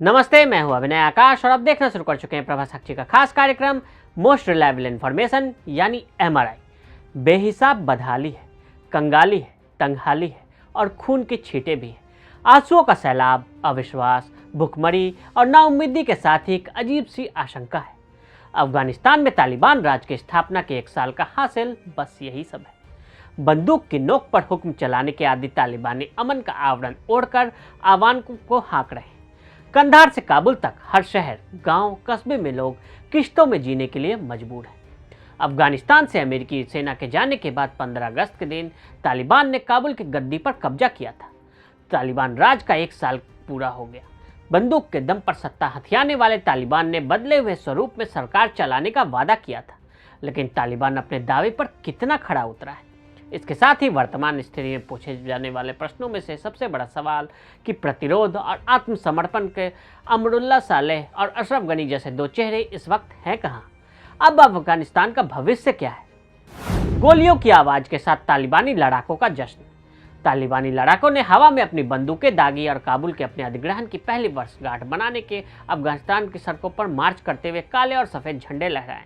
नमस्ते, मैं हूं अभिनय आकाश और अब देखना शुरू कर चुके हैं प्रभा साक्षी का खास कार्यक्रम मोस्ट रिलायबल इन्फॉर्मेशन यानी एमआरआई। बेहिसाब बदहाली है, कंगाली है, तंगहाली है और खून की छींटे भी है। आंसुओं का सैलाब, अविश्वास, भुखमरी और नाउम्मीदी के साथ ही एक अजीब सी आशंका है। अफगानिस्तान में तालिबान राज की स्थापना के 1 साल का हासिल बस यही सब है। बंदूक की नोक पर हुक्म चलाने के आदि तालिबानी अमन का आवरण ओढ़कर आवाम को हाँक रहे हैं। कंधार से काबुल तक हर शहर, गांव, कस्बे में लोग किश्तों में जीने के लिए मजबूर हैं। अफगानिस्तान से अमेरिकी सेना के जाने के बाद 15 अगस्त के दिन तालिबान ने काबुल की गद्दी पर कब्जा किया था। तालिबान राज का 1 साल पूरा हो गया। बंदूक के दम पर सत्ता हथियाने वाले तालिबान ने बदले हुए स्वरूप में सरकार चलाने का वादा किया था, लेकिन तालिबान अपने दावे पर कितना खरा उतरा है। इसके साथ ही वर्तमान स्थिति में पूछे जाने वाले प्रश्नों में से सबसे बड़ा सवाल कि प्रतिरोध और आत्मसमर्पण के अमरुल्लाह सालेह और अशरफ गनी जैसे दो चेहरे इस वक्त हैं कहाँ? अब अफगानिस्तान का भविष्य क्या है? गोलियों की आवाज के साथ तालिबानी लड़ाकों का जश्न। तालिबानी लड़ाकों ने हवा में अपनी बंदूकें दागी और काबुल के अपने अधिग्रहण की पहली वर्षगांठ बनाने के अफगानिस्तान की सड़कों पर मार्च करते हुए काले और सफेद झंडे लहराए।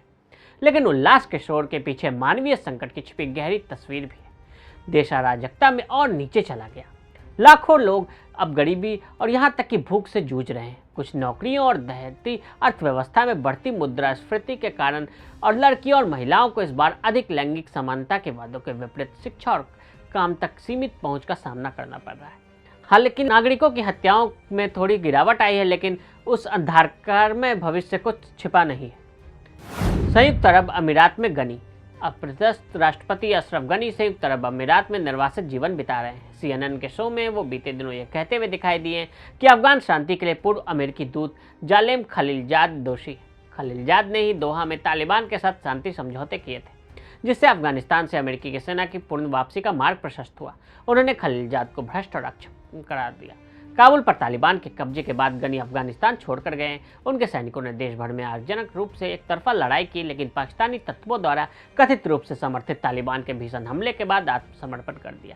लेकिन उल्लास के शोर के पीछे मानवीय संकट की छिपी गहरी तस्वीर भी है। देश अराजकता में और नीचे चला गया। लाखों लोग अब गरीबी और यहाँ तक कि भूख से जूझ रहे हैं। कुछ नौकरियों और दहती अर्थव्यवस्था में बढ़ती मुद्रास्फीति के कारण और लड़कियों और महिलाओं को इस बार अधिक लैंगिक समानता के वादों के विपरीत शिक्षा और काम तक सीमित पहुंच का सामना करना पड़ रहा है। हालांकि नागरिकों की हत्याओं में थोड़ी गिरावट आई है, लेकिन उस अंधकार में भविष्य को छिपा नहीं है। संयुक्त अरब अमीरात में गनी। अप्रदस्त राष्ट्रपति अशरफ गनी संयुक्त अरब अमीरात में निर्वासित जीवन बिता रहे हैं। सीएनएन के शो में वो बीते दिनों ये कहते हुए दिखाई दिए कि अफगान शांति के लिए पूर्व अमेरिकी दूत जालेम खलीलजाद दोषी। खलीलजाद ने ही दोहा में तालिबान के साथ शांति समझौते किए थे, जिससे अफगानिस्तान से अमेरिकी की सेना की पूर्ण वापसी का मार्ग प्रशस्त हुआ। उन्होंने खलीलजाद को भ्रष्ट और अक्षम करार दिया। काबुल पर तालिबान के कब्जे के बाद गनी अफगानिस्तान छोड़कर गए। उनके सैनिकों ने देश भर में आगजनक रूप से एक तरफा लड़ाई की, लेकिन पाकिस्तानी तत्वों द्वारा कथित रूप से समर्थित तालिबान के भीषण हमले के बाद आत्मसमर्पण कर दिया।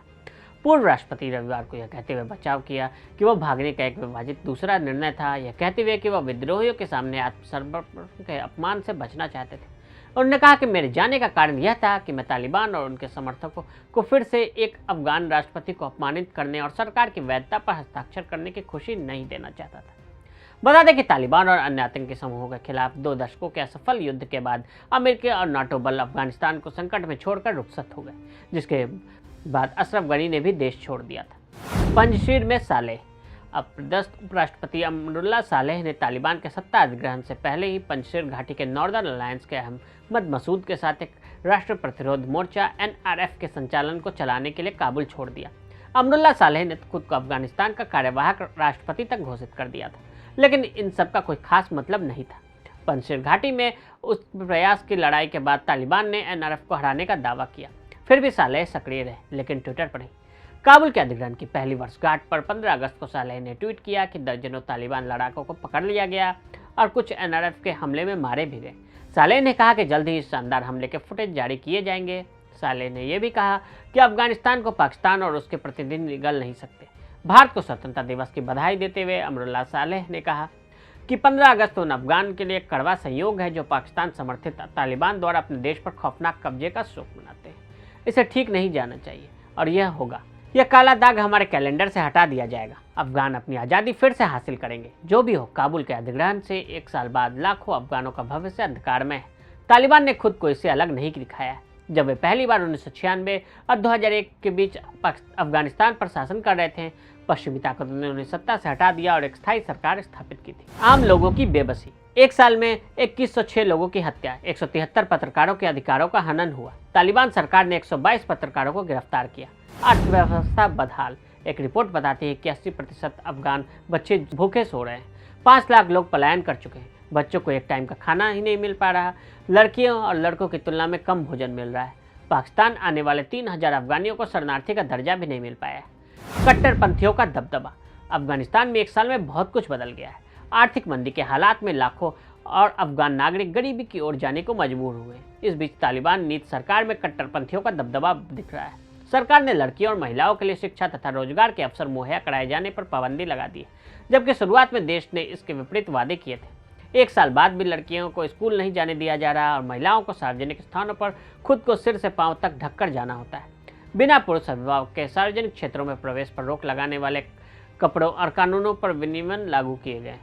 पूर्व राष्ट्रपति रविवार को यह कहते हुए बचाव किया कि वह भागने का एक विभाजित दूसरा निर्णय था, यह कहते हुए कि वह विद्रोहियों के सामने आत्मसमर्पण के अपमान से बचना चाहते थे। उन्होंने कहा कि मेरे जाने का कारण यह था कि मैं तालिबान और उनके समर्थकों को फिर से एक अफगान राष्ट्रपति को अपमानित करने और सरकार की वैधता पर हस्ताक्षर करने की खुशी नहीं देना चाहता था। बता दें कि तालिबान और अन्य आतंकी समूहों के खिलाफ 2 दशकों के असफल युद्ध के बाद अमेरिकी और नाटो बल अफगानिस्तान को संकट में छोड़कर रुखसत हो गए, जिसके बाद अशरफ गनी ने भी देश छोड़ दिया था। पंजशीर में सालेह। अप्रदस्त उपराष्ट्रपति अमरुल्लाह सालेह ने तालिबान के सत्ता अधिग्रहण से पहले ही पंजशीर घाटी के नॉर्दर्न अलायंस के अहमद मसूद के साथ एक राष्ट्र प्रतिरोध मोर्चा NRF के संचालन को चलाने के लिए काबुल छोड़ दिया। अमरुल्लाह सालेह ने खुद को अफगानिस्तान का कार्यवाहक राष्ट्रपति तक घोषित कर दिया था, लेकिन इन सब का कोई खास मतलब नहीं था। पंजशीर घाटी में उस प्रयास की लड़ाई के बाद तालिबान ने NRF को हराने का दावा किया। फिर भी सालेह सक्रिय रहे, लेकिन ट्विटर पर नहीं। काबुल के अधिग्रहण की पहली वर्षगांठ पर 15 अगस्त को सालेह ने ट्वीट किया कि दर्जनों तालिबान लड़ाकों को पकड़ लिया गया और कुछ NRF के हमले में मारे भी गए। सालेह ने कहा कि जल्द ही इस शानदार हमले के फुटेज जारी किए जाएंगे। सालेह ने यह भी कहा कि अफगानिस्तान को पाकिस्तान और उसके प्रतिनिधि निगल नहीं सकते। भारत को स्वतंत्रता दिवस की बधाई देते हुए अमरुल्लाह सालेह ने कहा कि 15 अगस्त उन अफगान के लिए कड़वा संयोग है जो पाकिस्तान समर्थित तालिबान द्वारा अपने देश पर खौफनाक कब्जे का शोक मनाते हैं। इसे ठीक नहीं जाना चाहिए और यह होगा। यह काला दाग हमारे कैलेंडर से हटा दिया जाएगा। अफगान अपनी आज़ादी फिर से हासिल करेंगे। जो भी हो, काबुल के अधिग्रहण से 1 साल बाद लाखों अफगानों का भविष्य अंधकार में है। तालिबान ने खुद को इससे अलग नहीं दिखाया है। जब वे पहली बार 1996 और 2001 के बीच अफगानिस्तान पर शासन कर रहे थे, पश्चिमी ताकतों ने उन्हें सत्ता से हटा दिया और एक स्थायी सरकार स्थापित की थी। आम लोगों की बेबसी। 1 साल में 2106 लोगों की हत्या, 173 पत्रकारों के अधिकारों का हनन हुआ। तालिबान सरकार ने 122 पत्रकारों को गिरफ्तार किया। अर्थव्यवस्था बदहाल। एक रिपोर्ट बताती है कि 80% अफगान बच्चे भूखे सो रहे हैं। 5 लाख लोग पलायन कर चुके हैं। बच्चों को एक टाइम का खाना ही नहीं मिल पा रहा। लड़कियों और लड़कों की तुलना में कम भोजन मिल रहा है। पाकिस्तान आने वाले 3000 अफगानियों को शरणार्थी का दर्जा भी नहीं मिल पाया है। कट्टरपंथियों का दबदबा। अफगानिस्तान में 1 साल में बहुत कुछ बदल गया है। आर्थिक मंदी के हालात में लाखों और अफगान नागरिक गरीबी की ओर जाने को मजबूर हुए। इस बीच तालिबान नीति सरकार में कट्टरपंथियों का दबदबा दिख रहा है। सरकार ने लड़कियों और महिलाओं के लिए शिक्षा तथा रोजगार के अवसर मुहैया कराए जाने पर पाबंदी लगा दी है, जबकि शुरुआत में देश ने इसके विपरीत वादे किए थे। 1 साल बाद भी लड़कियों को स्कूल नहीं जाने दिया जा रहा और महिलाओं को सार्वजनिक स्थानों पर खुद को सिर से पांव तक ढककर जाना होता है। बिना पुरुष अभिभावक के सार्वजनिक क्षेत्रों में प्रवेश पर रोक लगाने वाले कपड़ों और कानूनों पर विनियमन लागू किए गए।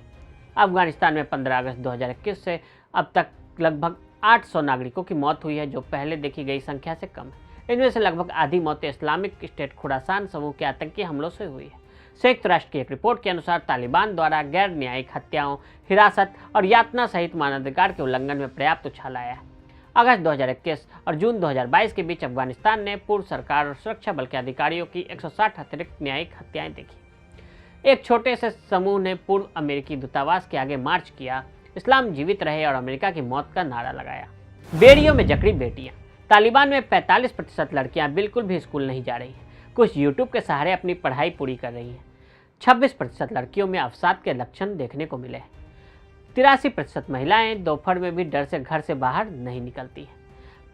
अफगानिस्तान में 15 अगस्त 2021 से अब तक लगभग 800 नागरिकों की मौत हुई है, जो पहले देखी गई संख्या से कम है। इनमें से लगभग आधी मौतें इस्लामिक स्टेट खुरासान समूह के आतंकी हमलों से हुई है। संयुक्त राष्ट्र की एक रिपोर्ट के अनुसार तालिबान द्वारा गैर न्यायिक हत्याओं, हिरासत और यातना सहित मानवाधिकार के उल्लंघन में पर्याप्त उछाल आया है। अगस्त 2021 और जून 2022 के बीच अफगानिस्तान ने पूर्व सरकार और सुरक्षा बल के अधिकारियों की 160 अतिरिक्त न्यायिक हत्याएं देखी। एक छोटे से समूह ने पूर्व अमेरिकी दूतावास के आगे मार्च किया, इस्लाम जीवित रहे और अमेरिका की मौत का नारा लगाया। बेड़ियों में जकड़ी बेटियां। तालिबान में 45% लड़कियां बिल्कुल भी स्कूल नहीं जा रही हैं। कुछ यूट्यूब के सहारे अपनी पढ़ाई पूरी कर रही हैं। 26% लड़कियों में अवसाद के लक्षण देखने को मिले। 83% महिलाएं दोपहर में भी डर से घर से बाहर नहीं निकलती हैं।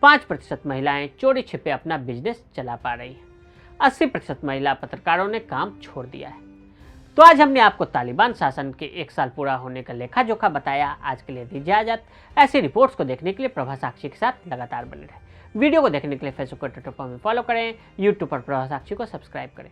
5% महिलाएं चोरी छिपे अपना बिजनेस चला पा रही हैं। 80% महिला पत्रकारों ने काम छोड़ दिया है। तो आज हमने आपको तालिबान शासन के 1 साल पूरा होने का लेखा जोखा बताया। आज के लिए दीजिए इजाजत। ऐसी रिपोर्ट्स को देखने के लिए प्रभा साक्षी के साथ लगातार बने रहें। वीडियो को देखने के लिए फेसबुक और ट्विटर पर हमें फॉलो करें, यूट्यूब पर प्रभा साक्षी को सब्सक्राइब करें।